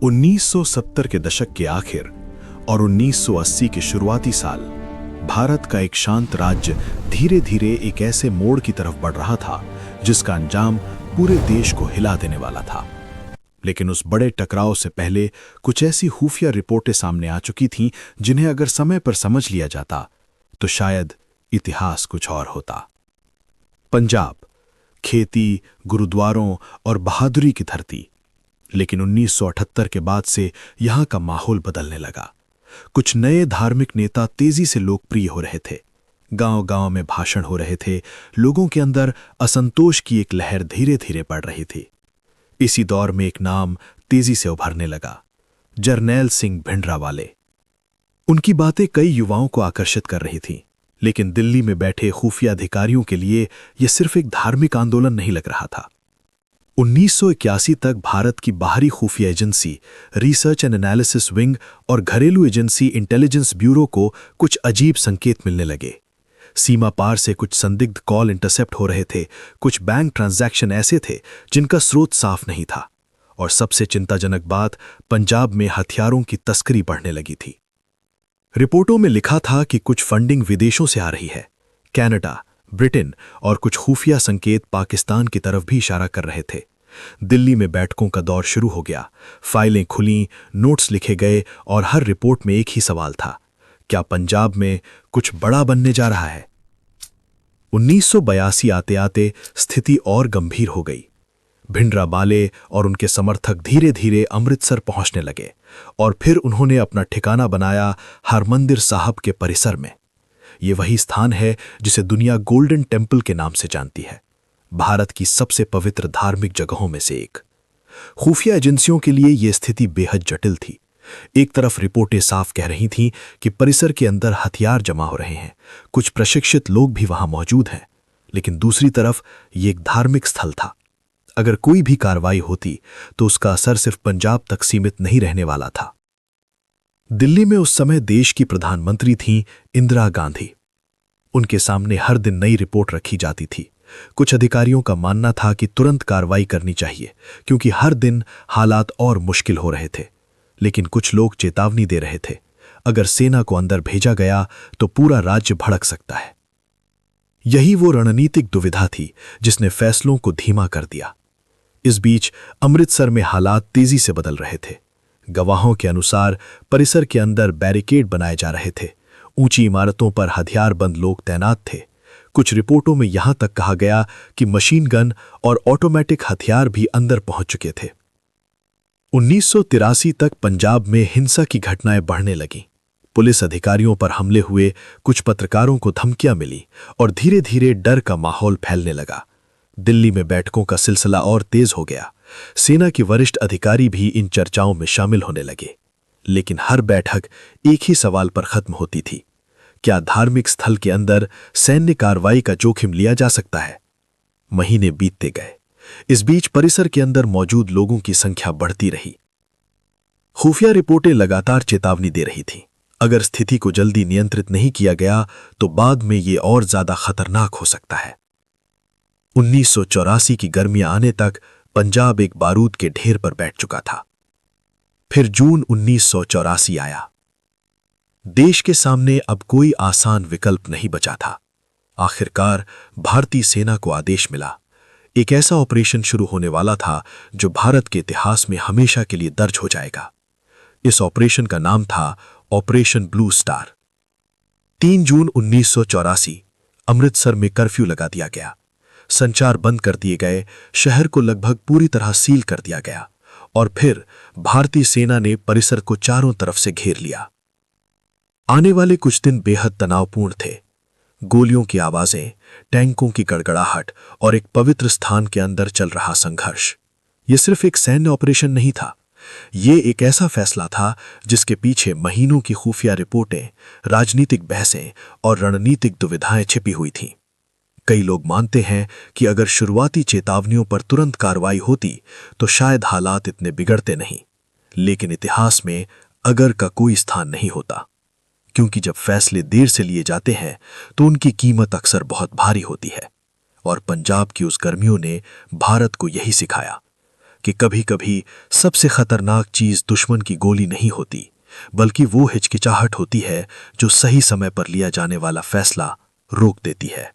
1970 के दशक के आखिर और 1980 के शुरुआती साल भारत का एक शांत राज्य धीरे धीरे एक ऐसे मोड़ की तरफ बढ़ रहा था जिसका अंजाम पूरे देश को हिला देने वाला था। लेकिन उस बड़े टकराव से पहले कुछ ऐसी खुफिया रिपोर्टें सामने आ चुकी थीं जिन्हें अगर समय पर समझ लिया जाता तो शायद इतिहास कुछ और होता। पंजाब, खेती, गुरुद्वारों और बहादुरी की धरती। लेकिन 1978 के बाद से यहां का माहौल बदलने लगा। कुछ नए धार्मिक नेता तेजी से लोकप्रिय हो रहे थे। गांव-गांव में भाषण हो रहे थे। लोगों के अंदर असंतोष की एक लहर धीरे धीरे बढ़ रही थी। इसी दौर में एक नाम तेजी से उभरने लगा, जरनैल सिंह भिंडरावाले। उनकी बातें कई युवाओं को आकर्षित कर रही थीं, लेकिन दिल्ली में बैठे खुफिया अधिकारियों के लिए यह सिर्फ एक धार्मिक आंदोलन नहीं लग रहा था। 1981 तक भारत की बाहरी खुफिया agency research and analysis wing और घरेलू एजेंसी इंटेलिजेंस ब्यूरो को कुछ अजीब संकेत मिलने लगे। सीमा पार से कुछ संदिग्ध कॉल इंटरसेप्ट हो रहे थे। कुछ बैंक ट्रांजैक्शन ऐसे थे जिनका स्रोत साफ नहीं था। और सबसे चिंताजनक बात, पंजाब में हथियारों की तस्करी बढ़ने लगी थी। रिपोर्टों में लिखा था कि कुछ फंडिंग विदेशों से आ रही है। कनाडा, ब्रिटेन और कुछ खुफिया संकेत पाकिस्तान की तरफ भी इशारा कर रहे थे। दिल्ली में बैठकों का दौर शुरू हो गया। फाइलें खुलीं, नोट्स लिखे गए और हर रिपोर्ट में एक ही सवाल था, क्या पंजाब में कुछ बड़ा बनने जा रहा है? 1982 आते आते स्थिति और गंभीर हो गई। भिंडरावाले और उनके समर्थक धीरे धीरे अमृतसर पहुंचने लगे और फिर उन्होंने अपना ठिकाना बनाया हरमंदिर साहब के परिसर में। ये वही स्थान है जिसे दुनिया गोल्डन टेम्पल के नाम से जानती है, भारत की सबसे पवित्र धार्मिक जगहों में से एक। खुफिया एजेंसियों के लिए यह स्थिति बेहद जटिल थी। एक तरफ रिपोर्टें साफ कह रही थीं कि परिसर के अंदर हथियार जमा हो रहे हैं, कुछ प्रशिक्षित लोग भी वहां मौजूद हैं, लेकिन दूसरी तरफ ये एक धार्मिक स्थल था। अगर कोई भी कार्रवाई होती तो उसका असर सिर्फ पंजाब तक सीमित नहीं रहने वाला था। दिल्ली में उस समय देश की प्रधानमंत्री थीं इंदिरा गांधी। उनके सामने हर दिन नई रिपोर्ट रखी जाती थी। कुछ अधिकारियों का मानना था कि तुरंत कार्रवाई करनी चाहिए क्योंकि हर दिन हालात और मुश्किल हो रहे थे। लेकिन कुछ लोग चेतावनी दे रहे थे, अगर सेना को अंदर भेजा गया तो पूरा राज्य भड़क सकता है। यही वो रणनीतिक दुविधा थी जिसने फैसलों को धीमा कर दिया। इस बीच अमृतसर में हालात तेजी से बदल रहे थे। गवाहों के अनुसार परिसर के अंदर बैरिकेड बनाए जा रहे थे। ऊंची इमारतों पर हथियारबंद लोग तैनात थे। कुछ रिपोर्टों में यहां तक कहा गया कि मशीन गन और ऑटोमेटिक हथियार भी अंदर पहुंच चुके थे। 1983 तक पंजाब में हिंसा की घटनाएं बढ़ने लगीं। पुलिस अधिकारियों पर हमले हुए, कुछ पत्रकारों को धमकियां मिली और धीरे धीरे डर का माहौल फैलने लगा। दिल्ली में बैठकों का सिलसिला और तेज हो गया। सेना के वरिष्ठ अधिकारी भी इन चर्चाओं में शामिल होने लगे। लेकिन हर बैठक एक ही सवाल पर खत्म होती थी, क्या धार्मिक स्थल के अंदर सैन्य कार्रवाई का जोखिम लिया जा सकता है? महीने बीतते गए। इस बीच परिसर के अंदर मौजूद लोगों की संख्या बढ़ती रही। खुफिया रिपोर्टें लगातार चेतावनी दे रही थीं, अगर स्थिति को जल्दी नियंत्रित नहीं किया गया तो बाद में ये और ज्यादा खतरनाक हो सकता है। 1984 की गर्मियां आने तक पंजाब एक बारूद के ढेर पर बैठ चुका था। फिर जून 1984 आया। देश के सामने अब कोई आसान विकल्प नहीं बचा था। आखिरकार भारतीय सेना को आदेश मिला। एक ऐसा ऑपरेशन शुरू होने वाला था जो भारत के इतिहास में हमेशा के लिए दर्ज हो जाएगा। इस ऑपरेशन का नाम था ऑपरेशन ब्लू स्टार। 3 जून 1984 अमृतसर में कर्फ्यू लगा दिया गया। संचार बंद कर दिए गए। शहर को लगभग पूरी तरह सील कर दिया गया और फिर भारतीय सेना ने परिसर को चारों तरफ से घेर लिया। आने वाले कुछ दिन बेहद तनावपूर्ण थे। गोलियों की आवाजें, टैंकों की गड़गड़ाहट और एक पवित्र स्थान के अंदर चल रहा संघर्ष। यह सिर्फ एक सैन्य ऑपरेशन नहीं था, यह एक ऐसा फैसला था जिसके पीछे महीनों की खुफिया रिपोर्टें, राजनीतिक बहसें और रणनीतिक दुविधाएं छिपी हुई थीं। कई लोग मानते हैं कि अगर शुरुआती चेतावनियों पर तुरंत कार्रवाई होती तो शायद हालात इतने बिगड़ते नहीं। लेकिन इतिहास में अगर का कोई स्थान नहीं होता, क्योंकि जब फैसले देर से लिए जाते हैं तो उनकी कीमत अक्सर बहुत भारी होती है। और पंजाब की उस गर्मियों ने भारत को यही सिखाया। कि कभी-कभी सबसे खतरनाक चीज दुश्मन की गोली नहीं होती, बल्कि वो हिचकिचाहट होती है जो सही समय पर लिया जाने वाला फैसला रोक देती है।